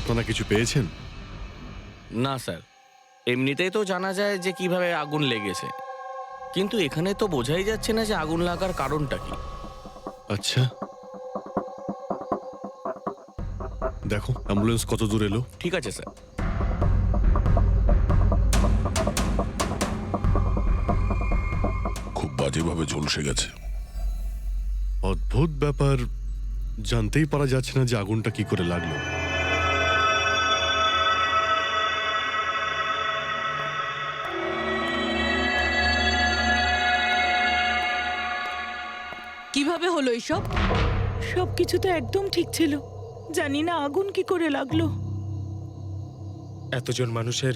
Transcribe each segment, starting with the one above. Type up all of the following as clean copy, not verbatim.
আপনারা কিছু পেয়েছেন? না স্যার, এমনিতেই তো জানা যায় যে কিভাবে আগুন লেগেছে, কিন্তু এখানে তো বোঝাই যাচ্ছে না যে আগুন লাগার কারণটা কি। আচ্ছা, দেখো অ্যাম্বুলেন্স কত দূর এলো। ঠিক আছে স্যার। খুব বাজেভাবে ঝলসে গেছে। অদ্ভুত ব্যাপার, জানতেই পারা যাচ্ছে না যে আগুনটা কি করে লাগলো। কিভাবে হলো এইসব? সবকিছু তো একদম ঠিক ছিল, জানি না আগুন কি করে লাগলো। এতজন মানুষের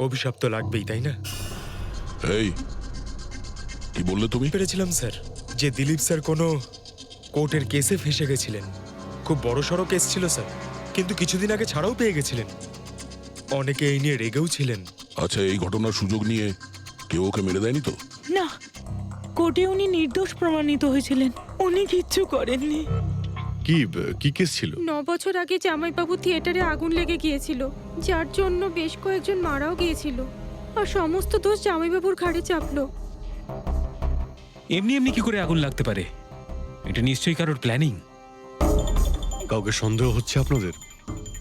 অভিশাপ তো লাগবেই, তাই না? এই কি বললে তুমি? পেরেছিলাম স্যার যে দিলীপ স্যার কোনো কোর্টের কেসে ফেসে গেছিলেন। খুব বড়সড় কেস ছিল স্যার, কিন্তু কিছুদিন আগে ছাড়াও পেয়ে গেছিলেন। অনেকে এই নিয়ে রেগেও ছিলেন। আচ্ছা, এই ঘটনার সুযোগ নিয়ে কেউ ওকে মেরে দেয়নি তো? না, কোর্টে উনি নির্দোষ প্রমাণিত হয়েছিলেন, উনি কিচ্ছু করেননি। কি কেস ছিল? 9 বছর আগে জামাইবাবু থিয়েটারে আগুন লেগে গিয়েছিল, যার জন্য বেশ কয়েকজন মারাও গিয়েছিল, আর সমস্ত দোষ জামাইবাবুর ঘাড়ে চাপলো। এমনি এমনি কি করে আগুন লাগতে পারে? এটা নিশ্চয়ই কারোর প্ল্যানিং। কাউকে সন্দেহ হচ্ছে আপনাদের?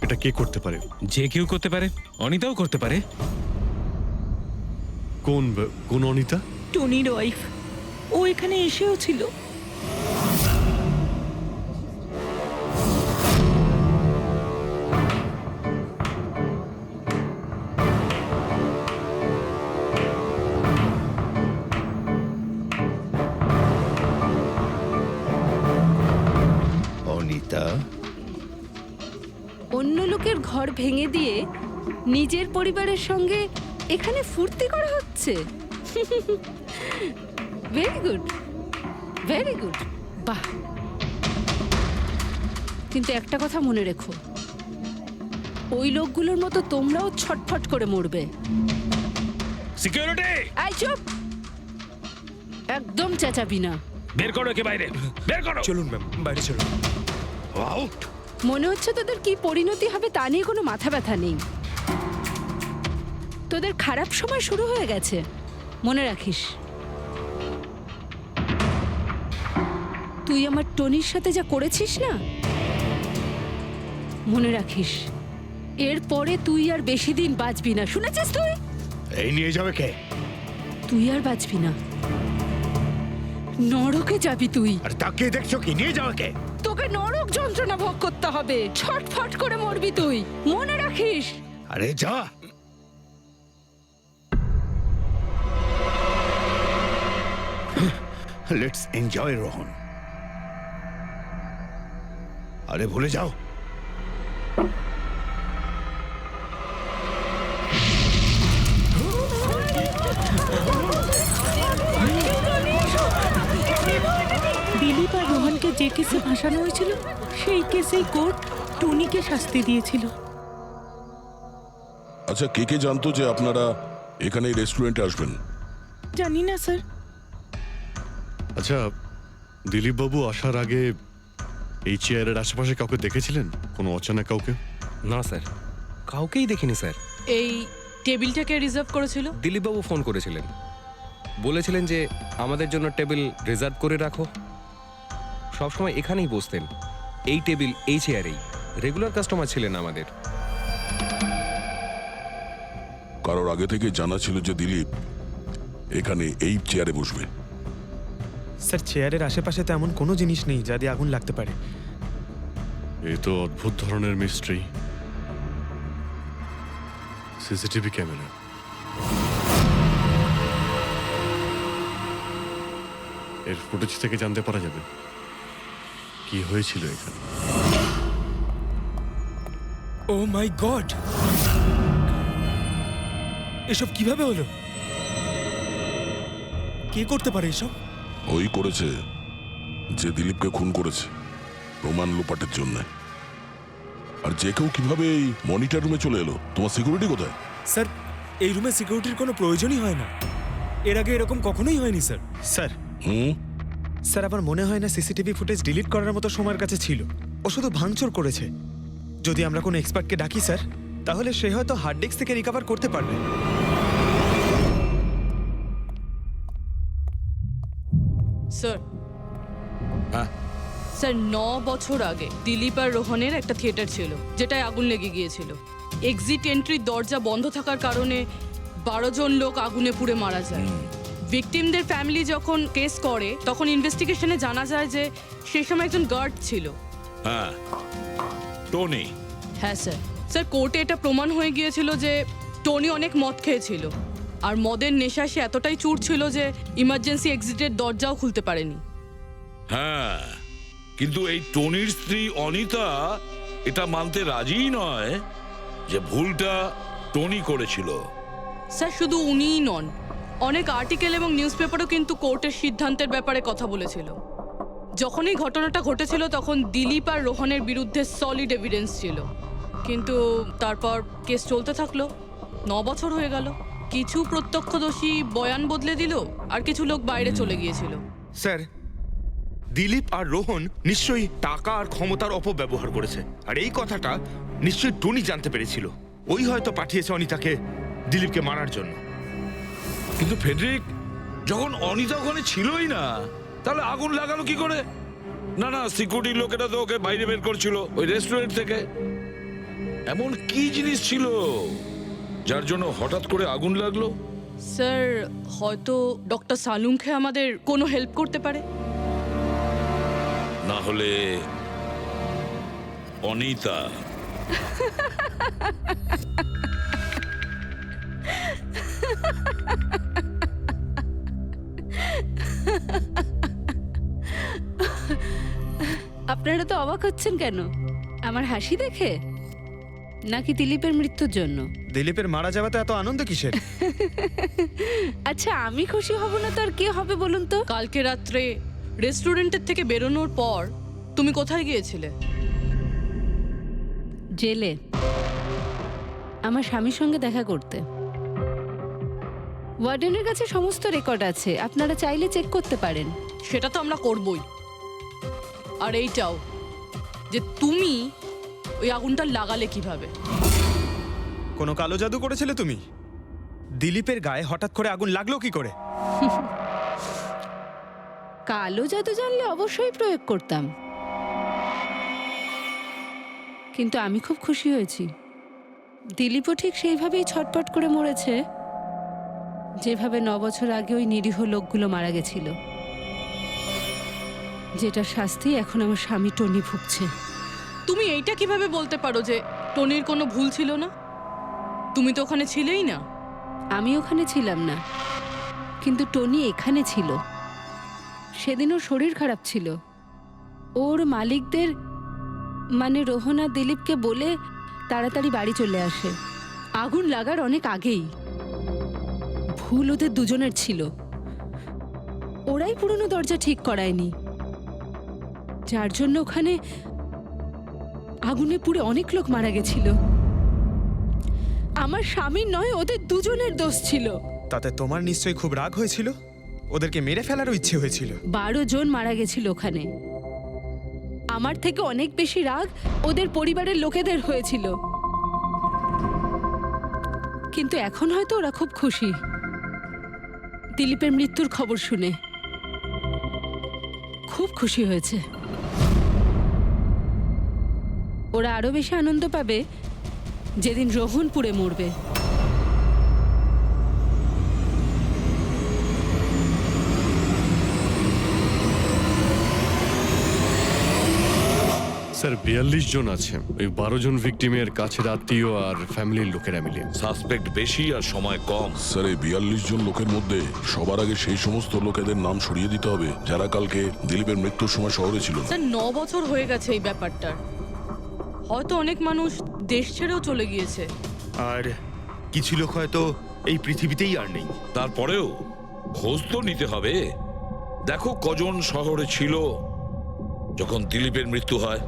এটা কে করতে পারে? যে কেউ করতে পারে, অনিতাও করতে পারে। কোন অনিতা? টনির ওয়াইফ, ও এখানে এসেও ছিল। অনিতা, অন্য লোকের ঘর ভেঙে দিয়ে নিজের পরিবারের সঙ্গে এখানে ফুর্তি করা হচ্ছে। ভেরি গুড, ভেরি গুড, বাহ। কিন্তু একটা কথা মনে রেখো, ওই লোকগুলোর মতো তোমরাও ছটফট করে মরবে। সিকিউরিটি, আই চুপ, একদম চেঁচাবি না। বের করো একে বাইরে, বের করো। চলুন ম্যাম, বাইরে চলুন। আউট। মনে হচ্ছে তোদের কি পরিণতি হবে তা নিয়ে কোনো মাথা ব্যথা নেই। তোদের খারাপ সময় শুরু হয়ে গেছে, মনে রাখিস। তুই আমার টনির সাথে যা করেছিস না, মনে রাখিস এরপরে তুই আর বেশি দিন বাঁচবি না, শুনেছিস? তুই এই নিয়ে যাবে কে? তুই আর বাঁচবি না, নরকে যাবি তুই। আর তাকিয়ে দেখছো কি? নিয়ে যাবে কে? তোকে নরক যন্ত্রণা ভোগ করতে হবে, ছটফট করে মরবি তুই, মনে রাখিস। আরে যা। Let's enjoy Rohan. আরে ভুলে যাও। দিলীপ আর রোহনকে যে কেসে ফাঁসানো হয়েছিল, সেই কেসেই কোর্ট টনিকে শাস্তি দিয়েছিল। আচ্ছা, কে কে জানতো যে আপনারা এখানে এই রেস্টুরেন্টে আসবেন? জানি না স্যার। আচ্ছা, দিলীপ বাবু আসার আগে এই চেয়ারের আশেপাশে কাউকে দেখেছিলেন? কোনো অচেনা কাউকে? না স্যার, কাউকেই দেখিনি স্যার। এই টেবিলটাকে রিজার্ভ করেছিল? দিলীপবাবু ফোন করেছিলেন, বলেছিলেন যে আমাদের জন্য টেবিল রিজার্ভ করে রাখো। সবসময় এখানেই বসতেন, এই টেবিল এই চেয়ারেই। রেগুলার কাস্টমার ছিলেন আমাদের। কারোর আগে থেকে জানা ছিল যে দিলীপ এখানে এই চেয়ারে বসবে? স্যার, চেয়ারের আশেপাশে তো এমন কোনো জিনিস নেই যা দিয়ে আগুন লাগতে পারে। এ তো অদ্ভুত ধরনের মিস্ট্রি। সিসিটিভি ক্যামেরা, এর ফুটেজ থেকে জানতে পারা যাবে কি হয়েছিল এখানে। ও মাই গড, এসব কিভাবে হলো? কে করতে পারে এসব? ওই করেছে যে দিলীপকে খুন করেছে প্রমাণ লোপাটের জন্য। আর যে কেউ কিভাবে এই মনিটর রুমে চলে এলো? তোমার সিকিউরিটি কোথায়? স্যার, এই রুমে সিকিউরিটির কোনো প্রয়োজনই হয় না। এর আগে এরকম কখনোই হয়নি স্যার। স্যার স্যার আমার মনে হয় না সিসিটিভি ফুটেজ ডিলিট করার মতো সময়ের কাছে ছিল। ও শুধু ভাঙচুর করেছে। যদি আমরা কোনো এক্সপার্টকে ডাকি স্যার, তাহলে সে হয়তো হার্ড ডিস্ক থেকে রিকভার করতে পারবে। স্যার হ্যাঁ? স্যার 9 বছর আগে দিলীপ আর রোহনের একটা থিয়েটার ছিল যেটায় আগুন লেগে গিয়েছিল। এক্সিট এন্ট্রির দরজা বন্ধ থাকার কারণে 12 জন লোক আগুনে পুড়ে মারা যায়। ভিকটিমদের ফ্যামিলি যখন কেস করে তখন ইনভেস্টিগেশনে জানা যায় যে সেই সময় একজন গার্ড ছিল। হ্যাঁ, টনি। হ্যাঁ স্যার। স্যার কোর্টে এটা প্রমাণ হয়ে গিয়েছিল যে টনি অনেক মদ খেয়েছিল, আর মদের নেশায় সে এতটাই চুর ছিল যে ইমার্জেন্সি এক্সিটের দরজাও খুলতে পারেনি। হ্যাঁ, কিন্তু এই টনির স্ত্রী অনিতা এটা মানতে রাজিই নয় যে ভুলটা টনি করেছিল। স্যার শুধু উনিই নন, অনেক আর্টিকেল এবং নিউজ পেপারও কিন্তু কোর্টের সিদ্ধান্তের ব্যাপারে কথা বলেছিল। যখন এই ঘটনাটা ঘটেছিল তখন দিলীপ আর রোহনের বিরুদ্ধে সলিড এভিডেন্স ছিল, কিন্তু তারপর কেস চলতে থাকলো। 9 বছর হয়ে গেল। কিছু প্রত্যক্ষদর্শী বয়ান বদলে দিল, আর কিছু লোক বাইরে চলে গিয়েছিল। স্যার, দিলীপ আর রোহন নিশ্চয়ই টাকা আর ক্ষমতার অপব্যবহার করেছে, আর এই কথাটা নিশ্চয়ই টনি জানতে পেরেছিল। ওই হয়তো পাঠিয়েছে অনিতাকে দিলীপকে মারার জন্য। কিন্তু ফেডরিক, যখন অনিতা ওখানে ছিলই না, তাহলে আগুন লাগালো কি করে? না না, সিকিউরিটির লোকেরা তো ওকে বাইরে বের করছিল ওই রেস্টুরেন্ট থেকে। এমন কি জিনিস ছিল যার জন্য হঠাৎ করে আগুন লাগলো? স্যার হয়তো ডক্টর সালুংখে আমাদের কোনো হেল্প করতে পারে। না হলে অনিতা। আপনারা তো অবাক হচ্ছেন কেন? আমার হাসি দেখে নাকি দিলীপের মৃত্যুর জন্য? দিলীপের মারা যাওয়াতে এত আনন্দ কিসের? আচ্ছা, আমি খুশি হব না তো আর কে হবে বলুন তো? কালকে রাত্রে রেস্টুরেন্টের থেকে বেরোনোর পর তুমি কোথায় গিয়েছিলে? জেলে আমার স্বামীর সঙ্গে দেখা করতে। ওয়ার্ডেনের কাছে সমস্ত রেকর্ড আছে, আপনারা চাইলে চেক করতে পারেন। সেটা তো আমরা করবই। আর এইটাও যে তুমি ওই আগুনটা লাগালে কিভাবে? কোনো কালো জাদু করেছিলে তুমি? দিলীপের গায়ে হঠাৎ করে আগুন লাগলো কি করে? কালো জাদু জানলে অবশ্যই প্রয়োগ করতাম, কিন্তু আমি খুব খুশি হয়েছি। দিলীপও ঠিক সেইভাবেই ছটপট করে মরেছে যেভাবে 9 বছর আগে ওই নিরীহ লোকগুলো মারা গেছিল, যেটা শাস্তি এখন আমার স্বামী টনি ভুগছে। তুমি এইটা কিভাবে বলতে পারো যে টনির কোনো ভুল ছিল না? তুমি তো ওখানে ছিলেই না। আমি ওখানে ছিলাম না, কিন্তু টনি এখানে ছিল। সেদিন ওর শরীর খারাপ ছিল। ওর মালিকদের মানে রোহন আর দিলীপকে বলে তাড়াতাড়ি বাড়ি চলে আসে আগুন লাগার অনেক আগেই। ভুল ওদের দুজনের ছিল। ওরাই পুরনো দরজা ঠিক করায়নি, যার জন্য ওখানে আগুনে পুড়ে অনেক লোক মারা গেছিল। আমার স্বামীর নয়, ওদের দুজনের দোষ ছিল। তাতে তোমার নিশ্চয়ই খুব রাগ হয়েছিল, ওদেরকে মেরে ফেলারও ইচ্ছে হয়েছিল। 12 জন মারা গেছিল ওখানে। আমার থেকে অনেক বেশি রাগ ওদের পরিবারের লোকেদের হয়েছিল, কিন্তু এখন হয়তো ওরা খুব খুশি দিলীপের মৃত্যুর খবর শুনে। খুব খুশি হয়েছে। ওরা আরো বেশি আনন্দ পাবে যেদিন রোহন পুড়ে মরবে। স্যার 42 জন আছে, ওই 12 জন ভিকটিমের কাছের আত্মীয় আর ফ্যামিলির লোকেরা মিলে। সাসপেক্ট বেশি আর সময় কম। স্যার, এই 42 জন লোকের মধ্যে সবার আগে সেই সমস্ত লোকেদের নাম সরিয়ে দিতে হবে যারা কালকে দিলীপের মৃত্যুর সময় শহরে ছিল না। স্যার 9 বছর হয়ে গেছে এই ব্যাপারটার। হয়তো অনেক মানুষ দেশ ছেড়েও চলে গিয়েছে, আর কিছু লোক হয়তো এই পৃথিবীতেই আর নেই। তারপরেও খোঁজ তো নিতে হবে। দেখো কজন শহরে ছিল যখন দিলীপের মৃত্যু হয়।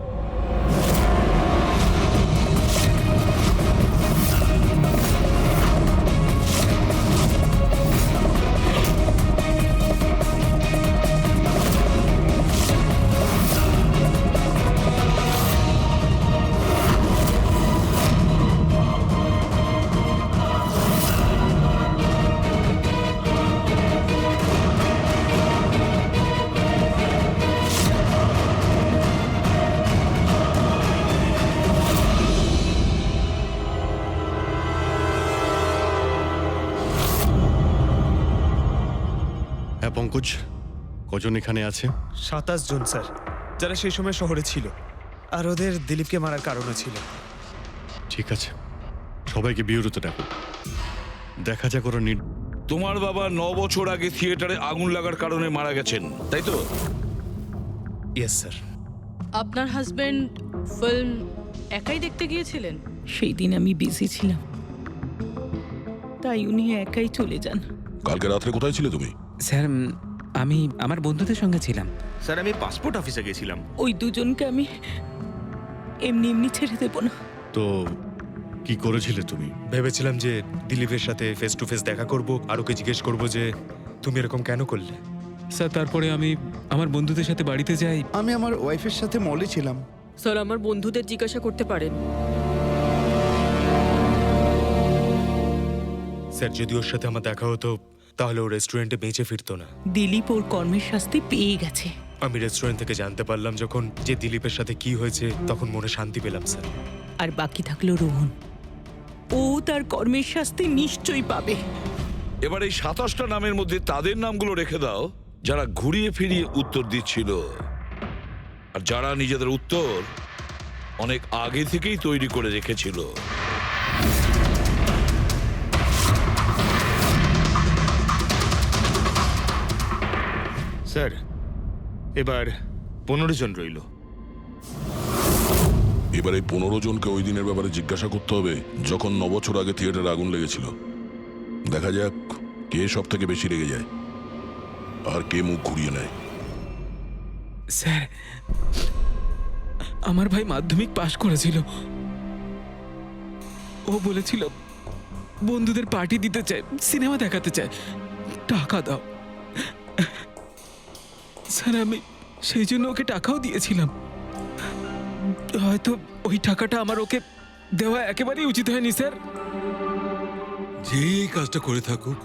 পঙ্কজ, কজন এখানে আছে? 27 জন স্যার, যারা সেই সময় শহরে ছিল, আর ওদের দিলীপকে মারার কারণও ছিল। ঠিক আছে, সবাইকে বিউরোতে ডাকো, দেখা যাক ওরা তোমার বাবা 9 বছর আগে থিয়েটারে আগুন লাগার কারণে মারা গেছেন, তাই তো? Yes sir. আপনার হাজবেন্ড ফিল্ম একাই দেখতে গিয়েছিলেন? সেই দিন আমি বিজি ছিলাম, তাই উনি একাই চলে যান। কালকে রাত্রে কোথায় ছিলে তুমি? স্যার আমি আমার বন্ধুদের সঙ্গে ছিলাম। স্যার আমি পাসপোর্ট অফিসে গেছিলাম। ওই দুজনকে আমি এমনি এমনি ছেড়ে দেবো না। তো কি করেছিলে তুমি? ভেবেছিলাম যে দিলীপের সাথে ফেস টু ফেস দেখা করব, আর ওকে জিজ্ঞেস করব যে তুমি এরকম কেন করলে। স্যার তারপরে আমি আমার বন্ধুদের সাথে বাড়িতে যাই। আমি আমার ওয়াইফের সাথে মলে ছিলাম। স্যার আমার বন্ধুদের জিজ্ঞাসা করতে পারেন। স্যার যদি ওর সাথে আমার দেখা হতো তাহলে ও রেস্টুরেন্টে বেঁচে ফিরতো না। দিলীপ ওর কর্মের শাস্তি পেয়ে গেছে। আমি রেস্টুরেন্ট থেকে জানতে পারলাম যখন যে দিলীপের সাথে কি হয়েছে, তখন মনে শান্তি পেলাম স্যার। আর বাকি থাকলো রোহন, ও তার কর্মের শাস্তি নিশ্চয়ই পাবে। এবার এই 27টা নামের মধ্যে তাদের নামগুলো রেখে দাও যারা ঘুরিয়ে ফিরিয়ে উত্তর দিচ্ছিল, আর যারা নিজেদের উত্তর অনেক আগে থেকেই তৈরি করে রেখেছিল। স্যার এবার 15 জন রইল। এবার এই 15 জনকে ওই দিনের ব্যাপারে জিজ্ঞাসা করতে হবে যখন 9 বছর আগে থিয়েটারে আগুন লেগেছিল। দেখা যাক কে সব থেকে বেশি রেগে যায় আর কে মুখ ঘুরিয়ে নেয়। স্যার আমার ভাই মাধ্যমিক পাশ করেছিল, ও বলেছিল বন্ধুদের পার্টি দিতে চায়, সিনেমা দেখাতে চায়, টাকা দাও। স্যার আমি সেই জন্য ওকে টাকাও দিয়েছিলাম। হয়তো ওই টাকাটা আমার ওকে দেওয়া একেবারেই উচিত হয়নি স্যার। যে এই কাজটা করে থাকুক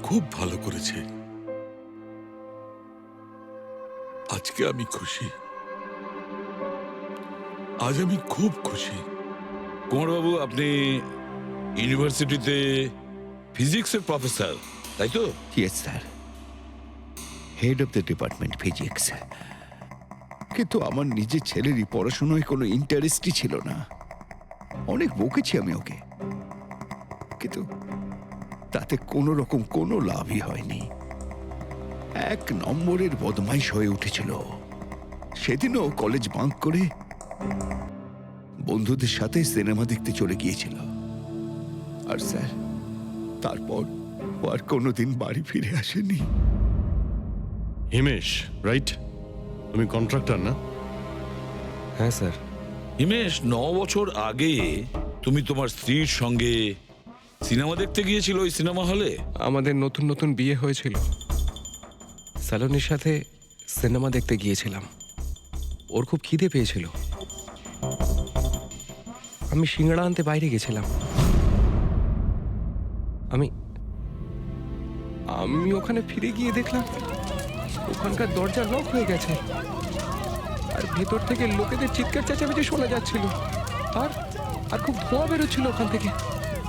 খুব ভালো করেছে। আজকে আমি খুশি, আজ আমি খুব খুশি। কুমারবাবু আপনি ইউনিভার্সিটিতে ফিজিক্সের প্রফেসর, তাই তো? Yes sir, head of the department physics. কিন্তু আমার নিজের ছেলেরই পড়াশোনায় কোনো ইন্টারেস্টই ছিল না। অনেক বকেছি আমি ওকে, কিন্তু তাতে কোনো রকম কোনো লাভই হয়নি। 1 নম্বরের বদমাইশ হয়ে উঠেছিল। সেদিনও কলেজ বাঙ্ক করে বন্ধুদের সাথে সিনেমা দেখতে চলে গিয়েছিল। আর স্যার তারপর ও আর কোনোদিন বাড়ি ফিরে আসেনি। হিমেশ, রাইট? তুমি কন্ট্রাক্টর না? হ্যাঁ স্যার। হিমেশ, 9 বছর আগে তুমি তোমার স্ত্রীর সঙ্গে সিনেমা দেখতে গিয়েছিল ওই সিনেমা হলে? আমাদের নতুন নতুন বিয়ে হয়েছিল, স্যালনের সাথে সিনেমা দেখতে গিয়েছিলাম। ওর খুব খিদে পেয়েছিল, আমি সিঙ্গাড়া আনতে বাইরে গেছিলাম। আমি আমি ওখানে ফিরে গিয়ে দেখলাম ওখানকার দরজা লক হয়ে গেছে, আর ভেতর থেকে লোকেদের চিৎকার চেঁচামেচি শোনা যাচ্ছিল, আর আর খুব ধোঁয়া বেরোচ্ছিল ওখান থেকে।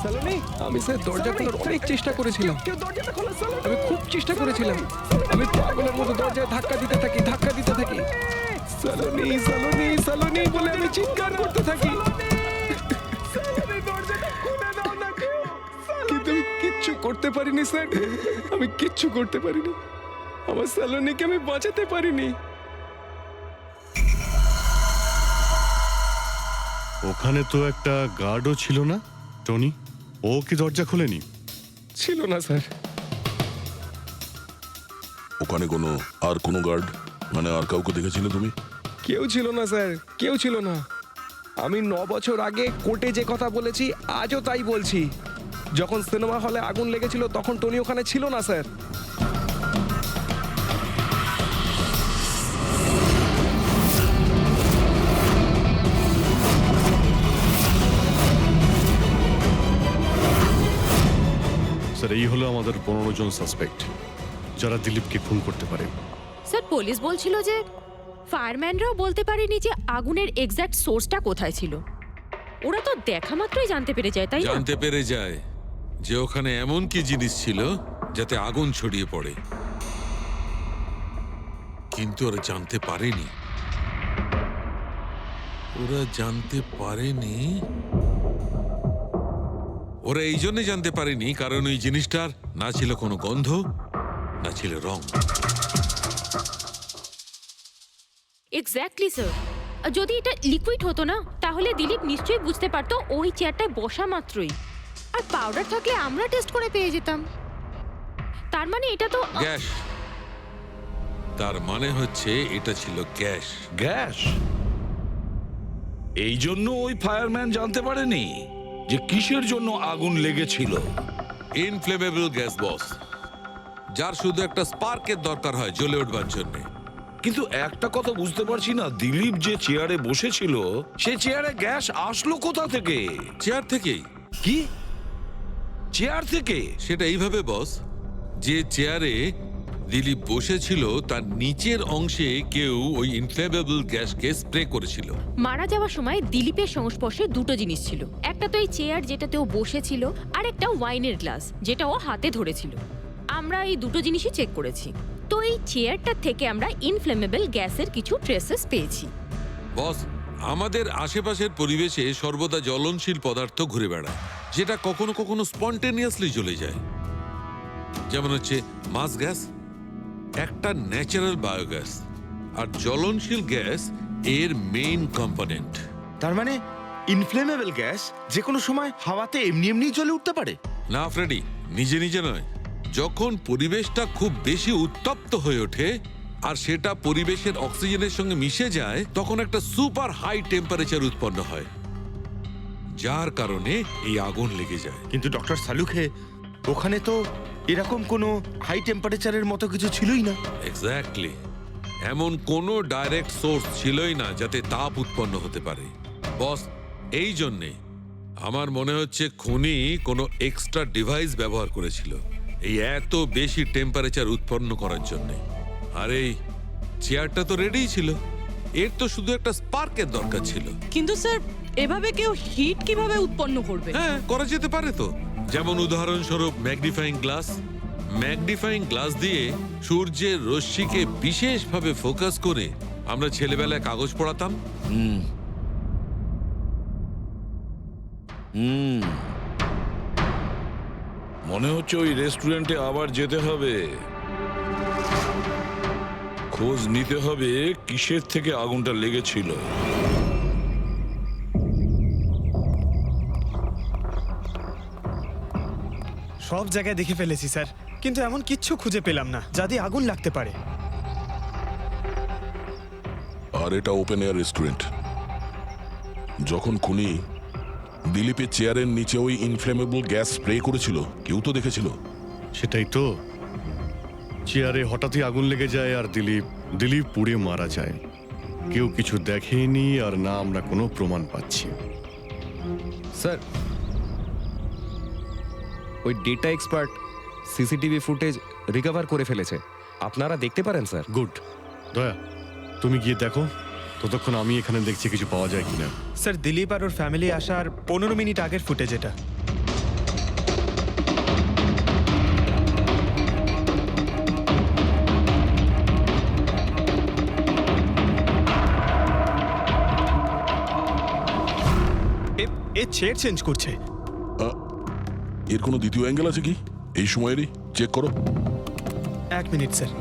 সালোনি, আমি স্যার দরজা খোলার অনেক চেষ্টা করেছিলাম, আমি খুব চেষ্টা করেছিলাম। আমি পাগলের মতো দরজায় ধাক্কা দিতে থাকি। সালোনি সালোনি সালোনি বলে আমি চিৎকার করতে থাকি, কিন্তু আমি কিচ্ছু করতে পারিনি স্যার। আমি কিচ্ছু করতে পারিনি, আমার সালোনিকে আমি বাঁচাতে পারিনি। ওখানে তো একটা গার্ডও ছিল না, টনি? ও কি দরজা খোলেনি? ছিল না স্যার। ওখানে কোনো গার্ড মানে আর কাউকে দেখেছিলে তুমি? কেউ ছিল না স্যার, কেউ ছিল না। আমি 9 বছর আগে কোর্টে যে কথা বলেছি আজও তাই বলছি। যখন সিনেমা হলে আগুন লেগেছিল তখন টনি ওখানে ছিল না স্যার। স্যার এই হলো আমাদের 15 জন সাসপেক্ট যারা দিলীপকে খুন করতে পারে। স্যার পুলিশ বলছিল যে ফায়ারম্যানরাও বলতে পারেনি যে আগুনের এক্স্যাক্ট সোর্সটা কোথায় ছিল। ওরা তো দেখা মাত্রই জানতে পেরে যায়, তাই না? জানতে পেরে যায় যে ওখানে এমন কি জিনিস ছিল যাতে আগুন ছড়িয়ে পড়ে। কিন্তু ওরা জানতে পারেনি, ওরা এই জন্য জানতে পারেনি কারণ ওই জিনিসটার না ছিল কোনো গন্ধ, না ছিল রং। Exactly sir. যদি এটা লিকুইড হতো না তাহলে দিলীপ নিশ্চয়ই বুঝতে পারতো ওই চেয়ারটায় বসা মাত্রই। আর পাউডার থাকলে আমরা টেস্ট করে পেয়ে যেতাম। তার মানে এটা তো গ্যাস। তার মানে হচ্ছে এটা ছিল গ্যাস। গ্যাস? এই জন্য ওই ফায়ারম্যান জানতে পারেনি যে কিসের জন্য আগুন লেগেছিল। ইনফ্লেমেবল গ্যাস বস, যার শুধু একটা স্পার্কের দরকার হয় জ্বলে উঠবার জন্য। কিন্তু একটা কথা বুঝতে পারছি না, দিলীপ যে চেয়ারে বসেছিল সে চেয়ারে গ্যাস আসলো কোথা থেকে? চেয়ার থেকেই। কি চেয়ার থেকে? সেটা এইভাবে বস, যে চেয়ারে দিলীপ বসেছিল তার নিচের অংশে কেউ ওই ইনফ্লেমেবল গ্যাসকে স্প্রে করেছিল। মারা যাওয়ার সময় দিলীপের সংস্পর্শে দুটো জিনিস ছিল। একটা তো এই চেয়ার যেটাতে ও বসেছিল, আর একটা ওয়াইনের গ্লাস যেটা ও হাতে ধরেছিল। আমরা এই দুটো জিনিসই চেক করেছি। তো এই চেয়ারটা থেকে আমরা ইনফ্লেমেবল গ্যাসের কিছু ট্রেসেস পেয়েছি। বস, আমাদের আশেপাশের পরিবেশে সর্বদা জ্বলনশীল পদার্থ ঘুরে বেড়ায়, যেটা কখনো কখনো স্পন্টেনিয়াসলি জ্বলে যায়। যেমন হচ্ছে মাস গ্যাস, একটা ন্যাচারাল বায়োগ্যাস, আর জ্বলনশীল গ্যাস এর মেইন কম্পোনেন্ট। তার মানে ইনফ্লেমেবল গ্যাস যে কোনো সময় হাওয়াতে এমনি এমনি জ্বলে উঠতে পারে? না ফ্রেডি, নিজে নিজে নয়। যখন পরিবেশটা খুব বেশি উত্তপ্ত হয়ে ওঠে আর সেটা পরিবেশের অক্সিজেনের সঙ্গে মিশে যায়, তখন একটা সুপার হাই টেম্পারেচার উৎপন্ন হয়, যার কারণে এই আগুন লেগে যায়। কিন্তু ডক্টর সালুখে, ওখানে তো এরকম কোনো হাই টেম্পারেচারের মতো কিছু ছিলই না। এক্স্যাক্টলি, এমন কোনো ডাইরেক্ট সোর্স ছিলই না যাতে তাপ উৎপন্ন হতে পারে। বস, এই জন্যে আমার মনে হচ্ছে খুনি কোনো এক্সট্রা ডিভাইস ব্যবহার করেছিল এই এত বেশি টেম্পারেচার উৎপন্ন করার জন্য। আর এই চেয়ারটা তো রেডিই ছিল, এর তো শুধু একটা স্পার্কের দরকার ছিল। কিন্তু স্যার, এভাবে কেউ হিট কিভাবে উৎপন্ন করবে? হ্যাঁ, করা যেতে পারে তো। যেমন উদাহরণস্বরূপ ম্যাগনিফাইং গ্লাস। ম্যাগনিফাইং গ্লাস দিয়ে সূর্যের রশ্মিকে বিশেষভাবে ফোকাস করে আমরা ছেলেবেলায় কাগজ পড়াতাম। মনে হচ্ছে ওই রেস্টুরেন্টে আবার যেতে হবে, খোঁজ নিতে হবে কিসের থেকে আগুনটা লেগেছিল। সব জায়গায় দেখে ফেলেছি স্যার, কিন্তু এমন কিচ্ছু খুঁজে পেলাম না যা দিয়ে আগুন লাগতে পারে। আর এটা ওপেন এয়ার রেস্টুরেন্ট। যখন খুনি দিলীপের চেয়ারের নিচে ওই ইনফ্লেমেবল গ্যাস স্প্রে করেছিল, কেউ তো দেখেছিল। সেটাই তো, চেয়ারে হঠাৎই আগুন লেগে যায় আর দিলীপ পুড়ে মারা যায়। কেউ কিছু দেখেনি, আর না আমরা কোনো প্রমাণ পাচ্ছি। স্যার, ওই data expert CCTV footage recover করে ফেলেছে, আপনারা দেখতে পারেন স্যার। গুড। দয়া, তুমি গিয়ে দেখো, ততক্ষণ আমি এখানে দেখছি কিছু পাওয়া যায় কিনা। স্যার, দিলীপ আর ওর ফ্যামিলি আসার 15 মিনিট আগের ফুটেজ এটা। এ চেয়ার চেঞ্জ করছে। এর কোনো দ্বিতীয় অ্যাঙ্গেল আছে কি এই সময়েরই? চেক করো। 1 মিনিট স্যার।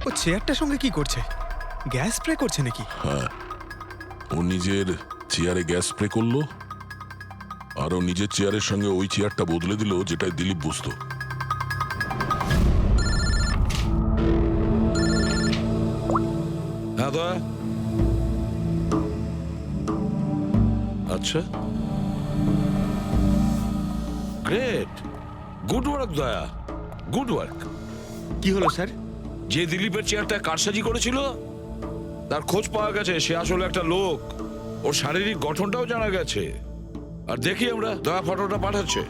ও চেয়ারটার সঙ্গে কি করছে? গ্যাস স্প্রে করছে নাকি? হ্যাঁ, ও নিজের চেয়ারে গ্যাস স্প্রে করলো, আর ও নিজের চেয়ারের সঙ্গে ওই চেয়ারটা বদলে দিল যেটায় দিলীপ বসতো। হ্যাঁ দয়া। আচ্ছা, গ্রেট, গুড ওয়ার্ক দয়া, গুড ওয়ার্ক। কি হলো স্যার? যে দিলীপের চেয়ারটা কারসাজি করেছিল তার খোঁজ পাওয়া গেছে। সে আসলে একটা লোক, ওর শারীরিক গঠনটাও জানা গেছে। আর দেখি আমরা, দয়া ফটোটা পাঠাচ্ছে।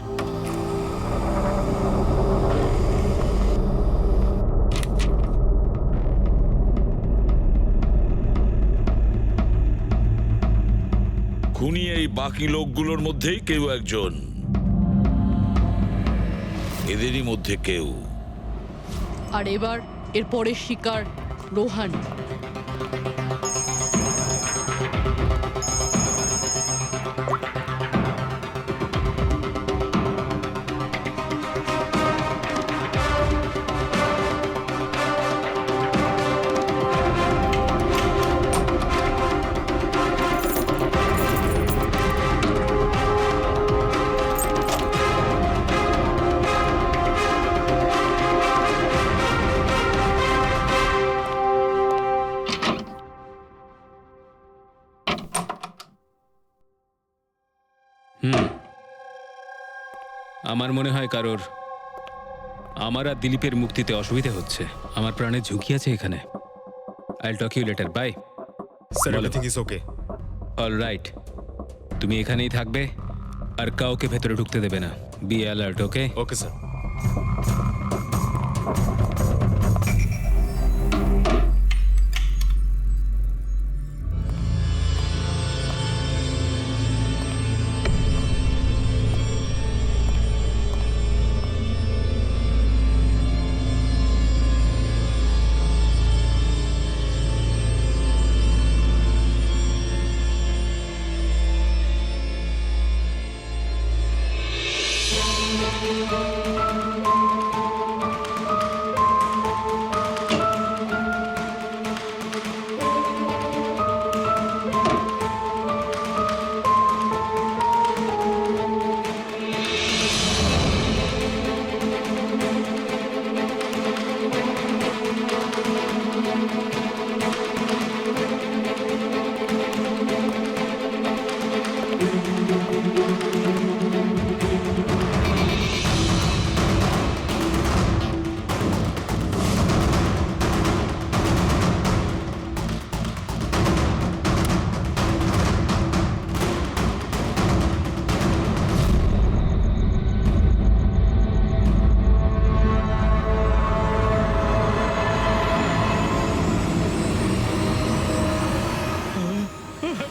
খুনি এই বাকি লোকগুলোর মধ্যেই কেউ একজন, এদেরই মধ্যে কেউ। আর এবার এর পরের শিকার রোহান। আমার মনে হয় কারোর আমার আর দিলীপের মুক্তিতে অসুবিধা হচ্ছে। আমার প্রাণের ঝুঁকি আছে এখানে। I talk you later, bye. Sir, everything is okay. All right, তুমি এখানেই থাকবে আর কাউকে ভেতরে ঢুকতে দেবে না। Be alert, okay? Okay sir.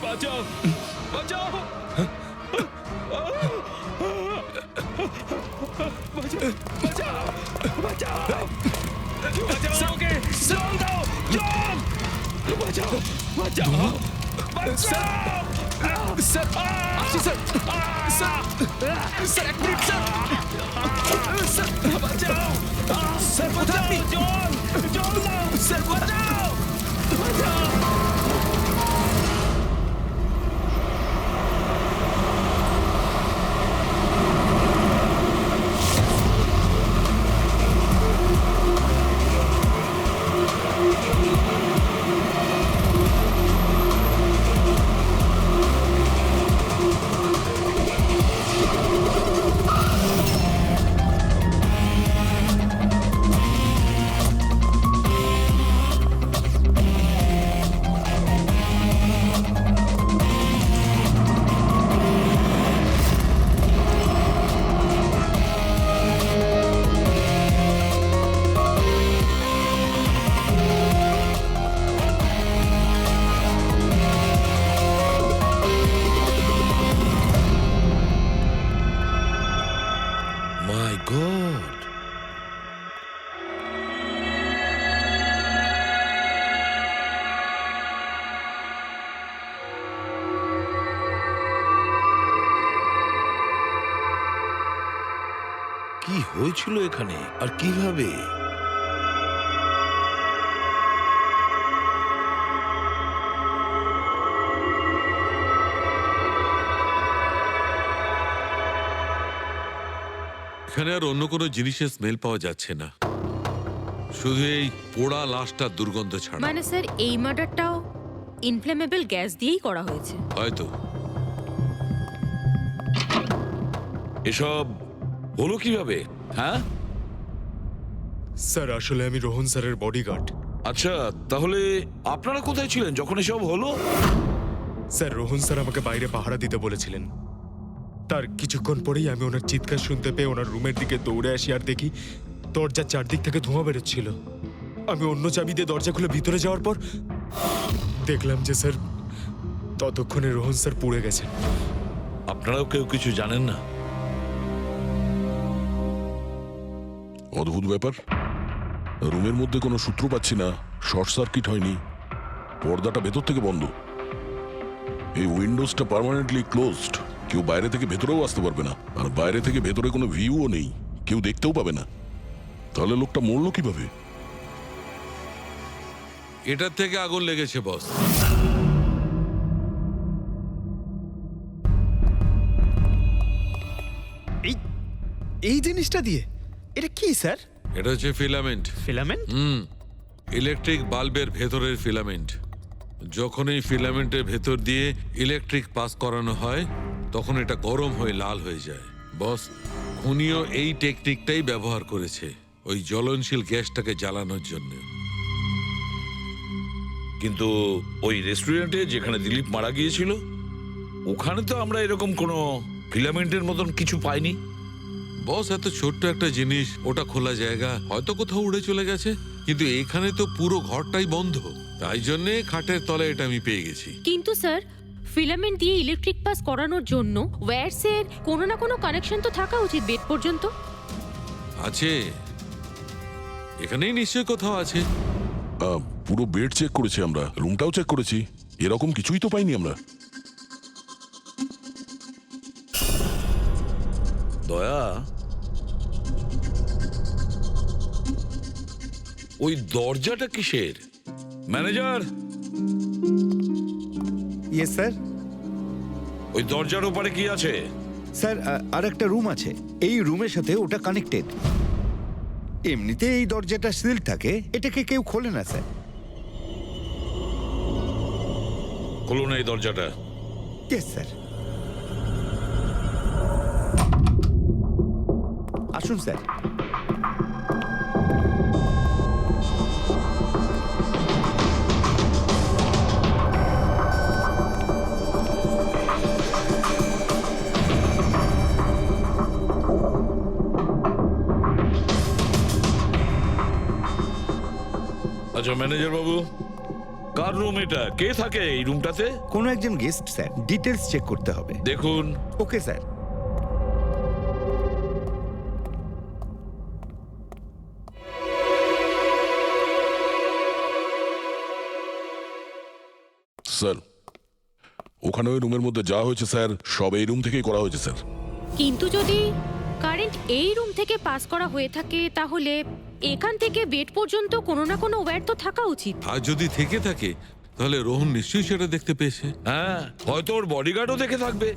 বাঁচাও, বাঁচাও, বাঁচাও, বাঁচাও, বাঁচাও ওকে, জল দাও, জল, বাঁচাও, বাঁচাও, বাঁচাও। স্যার, আসছি স্যার। স্যার, স্যার, এক মিনিট স্যার। স্যার, বাঁচাও, স্যার, কোথায় আপনি? জল, জল দাও, স্যার, বাঁচাও, বাঁচাও। My God! কি হয়েছিল এখানে আর কিভাবে? এখানে আর অন্য কোনো জিনিসের স্মেল পাওয়া যাচ্ছে না, শুধু এই পোড়া লাশটার দুর্গন্ধ ছাড়া। মানে স্যার, এই মার্ডারটাও ইনফ্লেমেবল গ্যাস দিয়েই করা হয়েছে হয়তো। এসব হলো কিভাবে? হ্যাঁ স্যার, আসলে আমি রোহন স্যারের বডিগার্ড। আচ্ছা, তাহলে আপনারা কোথায় ছিলেন যখন এসব হলো? স্যার, রোহন স্যার আমাকে বাইরে পাহারা দিতে বলেছিলেন। তার কিছুক্ষণ পরেই আমি ওনার চিৎকার শুনতে পেয়ে ওনার রুমের দিকে দৌড়ে আসি আর দেখি দরজার চারদিক থেকে ধোঁয়া বেরোচ্ছিল। আমি অন্য চাবি দিয়ে দরজা খুলে ভিতরে যাওয়ার পর দেখলাম যে স্যার ততক্ষণে রোহন স্যার পুড়ে গেছেন। আপনারাও কেউ কিছু জানেন না? অদ্ভুত ব্যাপার, রুমের মধ্যে কোনো সূত্র পাচ্ছি না, শর্ট সার্কিট হয়নি, পর্দাটা ভেতর থেকে বন্ধ, এই উইন্ডোজটা পার্মানেন্টলি ক্লোজড, কেউ বাইরে থেকে ভেতরেও আসতে পারবে না, আর বাইরে থেকে ভেতরে কোনো ভিউও নেই, কেউ দেখতেও পাবে না। তাহলে লোকটা মরলো কিভাবে? এটার থেকে আগুন লেগেছে বস। এই জিনিসটা দিয়ে? এটা কি স্যার? এটা হচ্ছে ফিলামেন্ট। ফিলামেন্ট? ইলেকট্রিক বাল্বের ভেতরের ফিলামেন্ট। যখন এই ফিলামেন্টের ভেতর দিয়ে ইলেকট্রিক পাস করানো হয় তখন এটা গরম হয়ে লাল হয়ে যায়। বস, খুনিও এই টেকনিকটাই ব্যবহার করেছে ওই জ্বলনশীল গ্যাসটাকে জ্বালানোর জন্য। কিন্তু ওই রেস্টুরেন্টে যেখানে দিলীপ মারা গিয়েছিল ওখানে তো আমরা এরকম কোনো ফিলামেন্টের মতন কিছু পাইনি। বস, এত ছোট্ট একটা জিনিস, ওটা খোলা জায়গা, হয়তো কোথাও উড়ে চলে গেছে, কিন্তু এখানে তো পুরো ঘরটাই বন্ধ, তাই জন্যে খাটের তলায় এটা আমি পেয়ে গেছি। কিন্তু স্যার, ফিলামেন্ট দিয়ে ইলেকট্রিক পাস করানোর জন্য ওয়্যারসের কোনো না কোনো কানেকশন তো থাকা উচিত বেড পর্যন্ত। আছে, এখানেই নিশ্চয় কোথাও আছে। পুরো বেড চেক করেছি আমরা, রুমটাও চেক করেছি, এরকম কিছুই তো পাইনি আমরা। দয়া, ওই দরজাটা কিসের? ম্যানেজার। Yes sir. ওই দরজার ওপারে কি আছে? স্যার, আর একটা রুম আছে, এই রুমের সাথে ওটা কানেক্টেড। এমনিতে এই দরজাটা সিল থাকে, এটাকে কেউ খোলে না স্যার। খুলুন এই দরজাটা। Yes sir. আসুন স্যার। আচ্ছা ম্যানেজার বাবু, কার রুম এটা? কে থাকে এই রুমটাতে? কোনো একজন গেস্ট স্যার, ডিটেলস চেক করতে হবে। দেখুন। Okay sir. স্যার, ওখানে ওই রুমের মধ্যে যা হয়েছে স্যার, সব এই রুম থেকেই করা হয়েছে স্যার। কিন্তু যদি কারেন্ট এই রুম থেকে পাস করা হয়ে থাকে তাহলে এখান থেকে বেড পর্যন্ত কোনো না কোনো ওয়্যার তো থাকা উচিত। আর যদি থেকে থাকে তাহলে রোহন নিশ্চয়ই সেটা দেখতে পেয়েছে। হ্যাঁ, হয়তো ওর বডিগার্ডও দেখে থাকবে।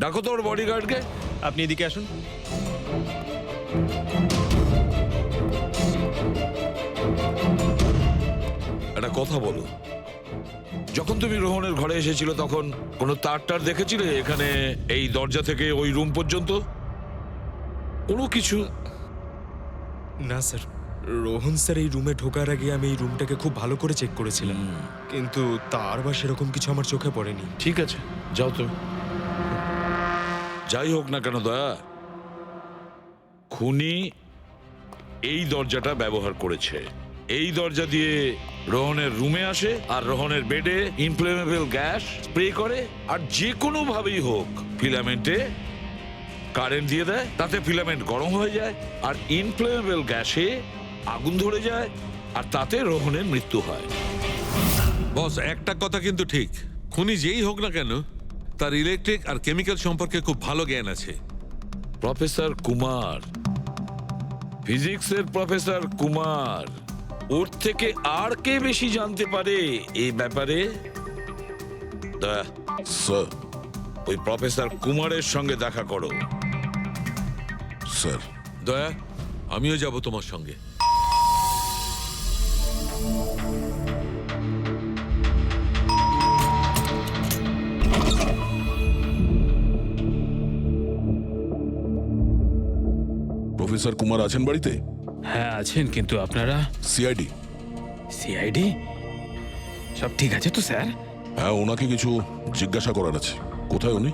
ডাকো তো ওর বডিগার্ডকে। আপনি এদিকে আসুন। একটা কথা বলো, যখন তুমি রোহনের ঘরে এসেছিল তখন কোনো তার দেখেছিলে এখানে এই দরজা থেকে ওই রুম পর্যন্ত? কোনো কিছু? না স্যার, রোহন স্যার এই রুমে ঢোকার আগে আমি এই রুমটাকে খুব ভালো করে চেক করেছিলাম, কিন্তু তার বা সেরকম কিছু আমার চোখে পড়েনি। ঠিক আছে, যাও তুমি। যাই হোক না কেন দয়া, খুনি এই দরজাটা ব্যবহার করেছে। এই দরজা দিয়ে রোহনের রুমে আসে আর রোহনের বেডে ইনফ্লেমেবল গ্যাস স্প্রে করে, আর যে কোনো ভাবেই হোক ফিলামেন্টে কারেন্ট দিয়ে দেয়, তাতে ফিলামেন্ট গরম হয়ে যায় আর ইনফ্লেমেবল গ্যাসে আগুন ধরে যায়, আর তাতে রোহনের মৃত্যু হয়। বস, একটা কথা কিন্তু ঠিক, খুনি যেই হোক না কেন তার ইলেকট্রিক আর কেমিক্যাল সম্পর্কে খুব ভালো জ্ঞান আছে। প্রফেসর কুমার, ফিজিক্সের প্রফেসর কুমার, ওর থেকে আর কে বেশি জানতে পারে এই ব্যাপারে? দয়া, স্যার, ওই প্রফেসর কুমারের সঙ্গে দেখা করো। স্যার। দয়া, আমিও যাব তোমার সঙ্গে। প্রফেসর কুমার আছেন বাড়িতে? হ্যাঁ আছেন, কিন্তু আপনারা? সিআইডি। সিআইডি? সব ঠিক আছে তো স্যার? হ্যাঁ, ওনাকে কিছু জিজ্ঞাসা করার আছে। কোথায় উনি?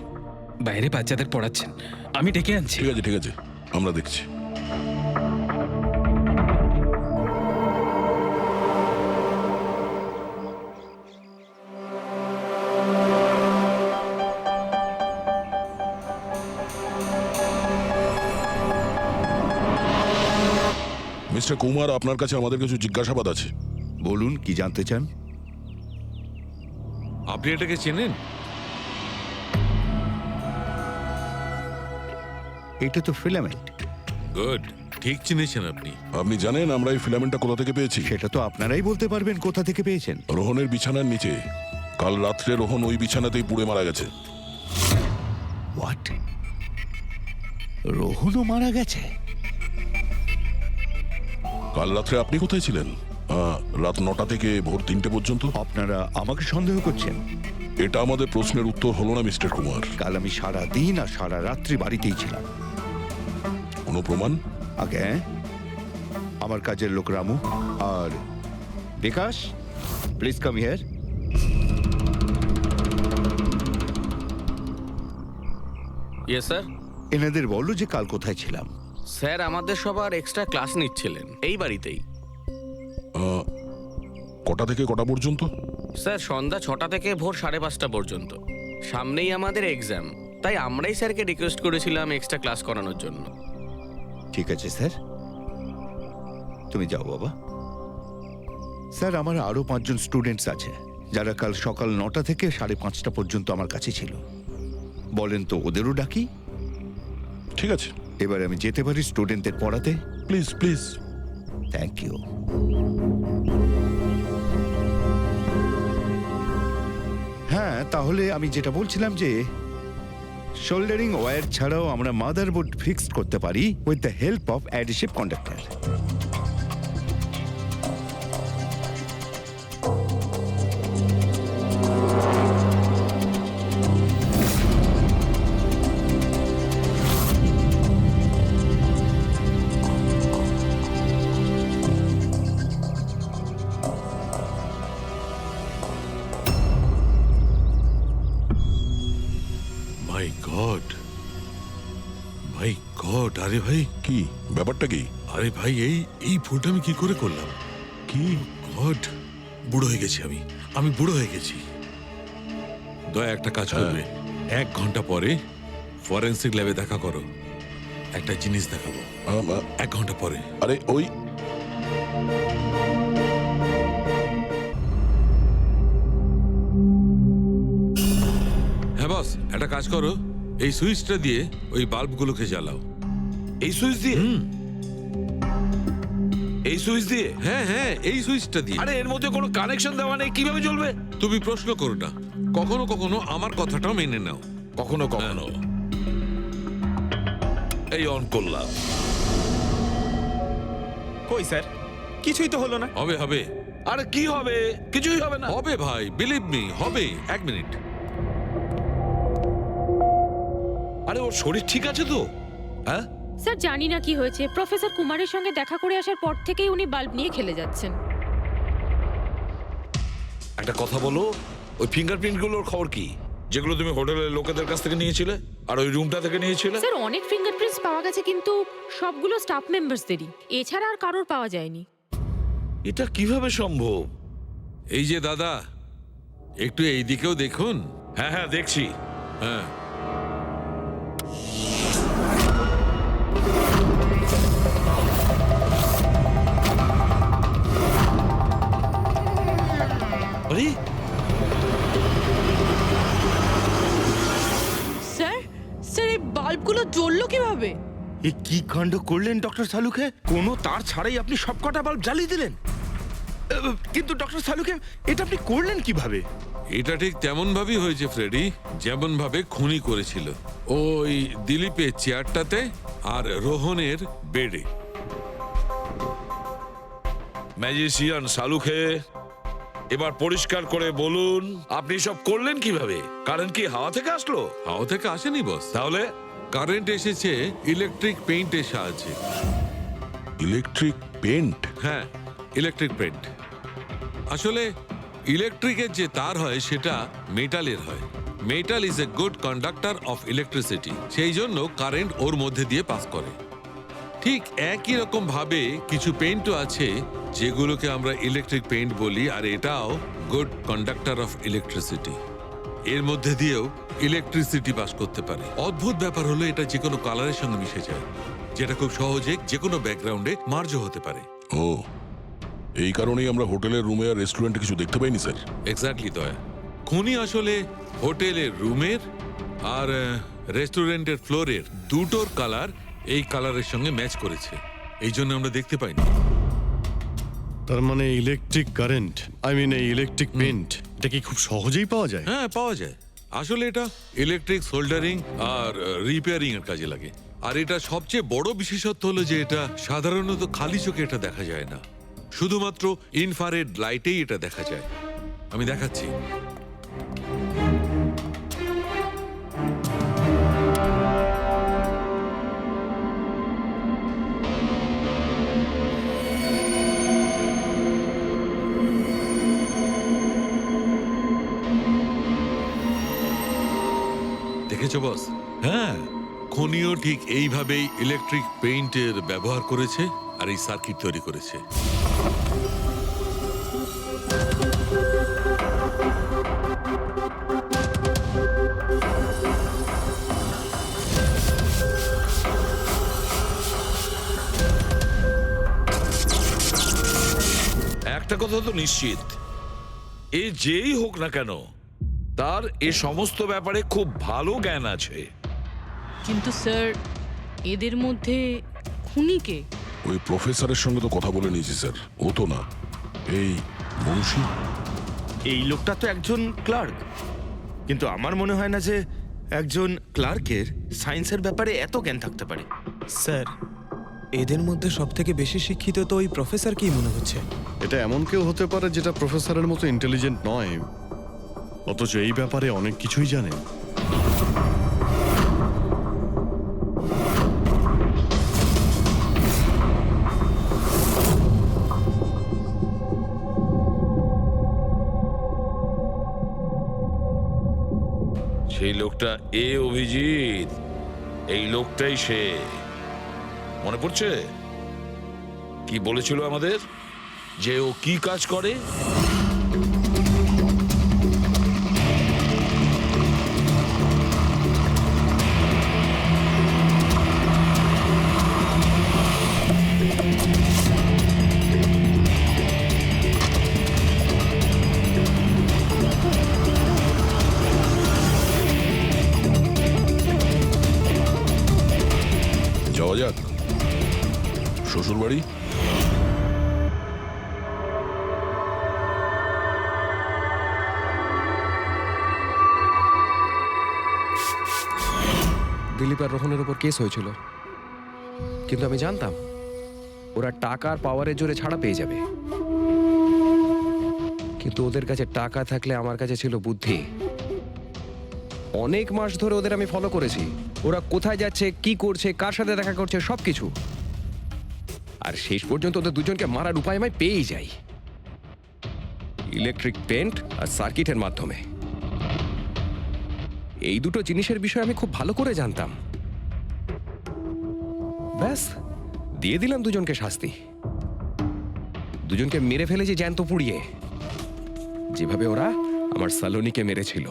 বাইরে বাচ্চাদের পড়াচ্ছেন, আমি ডেকে আনছি। ঠিক আছে, ঠিক আছে, আমরা দেখছি। মিস্টার কুমার, আপনার কাছে আমাদের কিছু জিজ্ঞাসাবাদ আছে। বলুন, কি জানতে চান? আপনি এটাকে চেনেন? এটা তো ফিলামেন্ট। গুড, ঠিক চিনেছেন আপনি। আপনি জানেন আমরা এই ফিলামেন্টটা কোথা থেকে পেয়েছি? সেটা তো আপনারাই বলতে পারবেন কোথা থেকে পেয়েছেন। রোহনের বিছানার নিচে। কাল রাত্রে রোহন ওই বিছানাতেই পুড়ে মারা গেছে। হোয়াট? রোহনও মারা গেছে? কাল রাত্রে আপনি কোথায় ছিলেন? রাত 9টা থেকে ভোর 3টে পর্যন্ত। আপনারা আমাকে সন্দেহ করছেন? এটা আমাদের প্রশ্নের উত্তর হলো না মিস্টার কুমার। কাল আমি সারা দিন আর সারা রাত্রি বাড়িতেই ছিলাম। কোনো প্রমাণ? আগে আমার কাজের লোক রামু আর Bikash, please come here. Yes sir. এনাদের বলো যে কাল কোথায় ছিলাম। স্যার আমাদের সবার এক্সট্রা ক্লাস নিচ্ছিলেন এই বাড়িতেই। কটা থেকে কটা পর্যন্ত? স্যার সন্ধ্যা 6টা থেকে ভোর 5:30 পর্যন্ত। সামনেই আমাদের এক্সাম, তাই আমরাই স্যারকে রিকোয়েস্ট করেছিলাম এক্সট্রা ক্লাস করানোর জন্য। ঠিক আছে স্যার, তুমি যাও বাবা। স্যার, আমার আরো 5 জন স্টুডেন্টস আছে যারা কাল সকাল 9টা থেকে 5:30 পর্যন্ত আমার কাছে ছিল। বলেন তো ওদেরও ডাকি? ঠিক আছে, এবার আমি যেতে পারি স্টুডেন্টদের পড়াতে? Please please. Thank you. হ্যাঁ, তাহলে আমি যেটা বলছিলাম যে শোল্ডারিং ওয়্যার ছাড়াও আমরা মাদারবোর্ড ফিক্সড করতে পারি with the help of adhesive conductor. My god, my god! আরে ভাই, কি ব্যাপারটা? কি? আরে ভাই, এই ভুলটা আমি কি করে করলাম? কি গড, বুড়ো হয়ে গেছি আমি বুড়ো হয়ে গেছি। দয়া একটা কাজ করবে, 1 ঘন্টা পরে ফরেন্সিক ল্যাবে দেখা করো। একটা জিনিস দেখাবো। 1 ঘন্টা পরে। আরে ওই হ্যাঁ বস, একটা কাজ করো, এই সুইচটা দিয়ে ওই বাল্বগুলোকে জ্বালাও। এই সুইচ দিয়ে? এই সুইচ দিয়ে? হ্যাঁ হ্যাঁ, এই সুইচটা দিয়ে। আরে এর মধ্যে কোনো কানেকশন দেওয়া নেই, কিভাবে জ্বলবে? তুমি প্রশ্ন করো না, কখনো কখনো আমার কথাটাও মেনে নাও। কখনো কখনো। এই অন করলাম। কই স্যার, কিছুই তো হলো না। হবে হবে। আরে কি হবে? কিছুই হবে না। হবে ভাই, বিলিভ মি, হবে। 1 মিনিট। আরে ওর শরীর ঠিক আছে তো? হ্যাঁ স্যার, জানি না কি হয়েছে, প্রফেসর কুমারের সঙ্গে দেখা করে আসার পর থেকেই উনি বাল্ব নিয়ে খেলে যাচ্ছেন। একটা কথা বলো, ওই ফিঙ্গারপ্রিন্ট গুলোর খবর কি, যেগুলো তুমি হোটেলের লোকেদের কাছ থেকে নিয়েছিলে আর ওই রুমটা থেকে নিয়েছিলে? স্যার, অনেক ফিঙ্গারপ্রিন্টস পাওয়া গেছে, কিন্তু সবগুলো স্টাফ মেম্বারসদেরই, এছাড়া আর কারোর পাওয়া যায়নি। এটা কিভাবে সম্ভব? এই যে দাদা, একটু এই দিকেও দেখুন। হ্যাঁ হ্যাঁ, দেখছি। হ্যাঁ, আরে স্যার, স্যার এই বাল্বগুলো জ্বললো কিভাবে? এ কি কাণ্ড করলেন ডক্টর সালুকে? কোনো তার ছাড়াই আপনি সবকটা বাল্ব জ্বালিয়ে দিলেন। কিন্তু ডক্টর সালুকে, এটা আপনি করলেন কিভাবে? এটা ঠিক তেমন ভাবেই হয়েছে ফ্রেডি, যেমন ভাবে খুনি করেছিল। ওই দিলীপের চেয়ারটাতে আর রোহনের বেডে। ম্যাজিশিয়ান সালুকে, এবার পরিষ্কার করে বলুন, আপনি সব করলেন কিভাবে? কারেন্ট কি হাওয়া থেকে আসলো? হাওয়া থেকে আসেনি বস। তাহলে? কারেন্ট এসেছে ইলেকট্রিক পেইন্টের সাহায্যে। Electric paint? হ্যাঁ, ইলেকট্রিক পেইন্ট। আসলে ইলেকট্রিকের যে তার হয় সেটা মেটালের হয়। Metal is a good conductor of electricity, সেই জন্য কারেন্ট ওর মধ্যে দিয়ে পাস করে। ঠিক একই রকম ভাবে কিছু পেইন্টও আছে যেগুলোকে আমরা ইলেকট্রিক পেইন্ট বলি, আর এটাও গুড কন্ডাক্টর অফ ইলেকট্রিসিটি। এর মধ্যে দিয়েও ইলেকট্রিসিটি পাস করতে পারে। অদ্ভুত ব্যাপার হলো এটা যে কোনো কালারের সঙ্গে মিশে যায়, যেটা খুব সহজে যে কোনো ব্যাকগ্রাউন্ডে মার্জ হতে পারে। ও, এই কারণেই আমরা হোটেলের রুমে আর রেস্টুরেন্টে কিছু দেখতে পাইনি স্যার। এক্স্যাক্টলি দয়া। খুনি আসলে হোটেলের রুমের আর রেস্টুরেন্টের ফ্লোরের দুটোর কালার এই কালারের সঙ্গে ম্যাচ করেছে, এই জন্য আমরা দেখতে পাইনি। তার মানে ইলেকট্রিক কারেন্ট, এই ইলেকট্রিক পেন্ট, এটা কি খুব সহজেই পাওয়া যায়? হ্যাঁ, পাওয়া যায়। আসলে এটা ইলেকট্রিক সোল্ডারিং আর রিপেয়ারিং এর কাজে লাগে। আর এটা সবচেয়ে বড় বিশেষত্ব হলো যে এটা সাধারণত খালি চোখে এটা দেখা যায় না, শুধুমাত্র ইনফ্রারেড লাইটেই এটা দেখা যায়। আমি দেখাচ্ছি। দেখেছো বস? হ্যাঁ, খনিও ঠিক এইভাবেই ইলেকট্রিক পেইন্টের ব্যবহার করেছে আর এই সার্কিট তৈরি করেছে। একটা কথা তো নিশ্চিত, এ যেই হোক না কেন তার এ সমস্ত ব্যাপারে খুব ভালো জ্ঞান আছে। কিন্তু স্যার, এদের মধ্যে খুনিকে ওই প্রফেসরের সঙ্গে তো কথা বলে নিয়েছি স্যার, ও তো না, এই মুন্সি। এই লোকটা তো একজন ক্লার্ক, কিন্তু আমার মনে হয় না যে একজন ক্লার্কের সায়েন্সের ব্যাপারে এত জ্ঞান থাকতে পারে। স্যার, এদের মধ্যে সব থেকে বেশি শিক্ষিত তো ওই প্রফেসর কি মনে হচ্ছে? এটা এমন কেউ হতে পারে যেটা প্রফেসরের মতো ইন্টেলিজেন্ট নয়, অথচ এই ব্যাপারে অনেক কিছুই জানে। সেই লোকটা অভিজিৎ, এই লোকটাই সে। মনে পড়ছে কি বলেছিল আমাদের, যে ও কি কাজ করে? যাওয়া যাক শ্বশুর বাড়ি। দিলীপ আর রোহনের উপর কেস হয়েছিল, কিন্তু আমি জানতাম ওরা টাকার পাওয়ারের জোরে ছাড়া পেয়ে যাবে। কিন্তু ওদের কাছে টাকা থাকলে আমার কাছে ছিল বুদ্ধি। অনেক মাস ধরে ওদের আমি ফলো করেছি, ওরা কোথায় যাচ্ছে, কি করছে, কার সাথে দেখা করছে, সবকিছু। আর শেষ পর্যন্ত ওদের দুজনকে মারার উপায় আমি পেয়েই যাই, ইলেকট্রিক পেন্ট আর সার্কিটের মাধ্যমে। এই দুটো জিনিসের বিষয়ে আমি খুব ভালো করে জানতাম। ব্যাস, দিয়ে দিলাম দুজনকে শাস্তি। দুজনকে মেরে ফেলেছি জ্যান্ত পুড়িয়ে, যেভাবে ওরা আমার সালোনিকে মেরেছিল।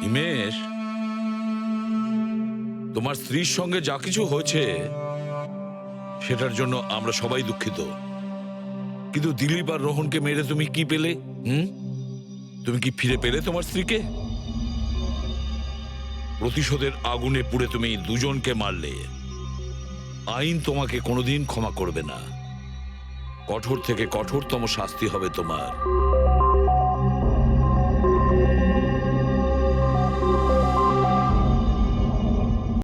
হিমেশ, তোমার স্ত্রীর সঙ্গে যা কিছু হয়েছে সেটার জন্য আমরা সবাই দুঃখিত, কিন্তু দিলীপ আর রোহনকে মেরে তুমি কি পেলে? তুমি কি ফিরে পেলে তোমার স্ত্রীকে? প্রতিশোধের আগুনে পুড়ে তুমি দুজনকে মারলে, আইন তোমাকে কোনোদিন ক্ষমা করবে না। কঠোর থেকে কঠোরতম শাস্তি হবে তোমার।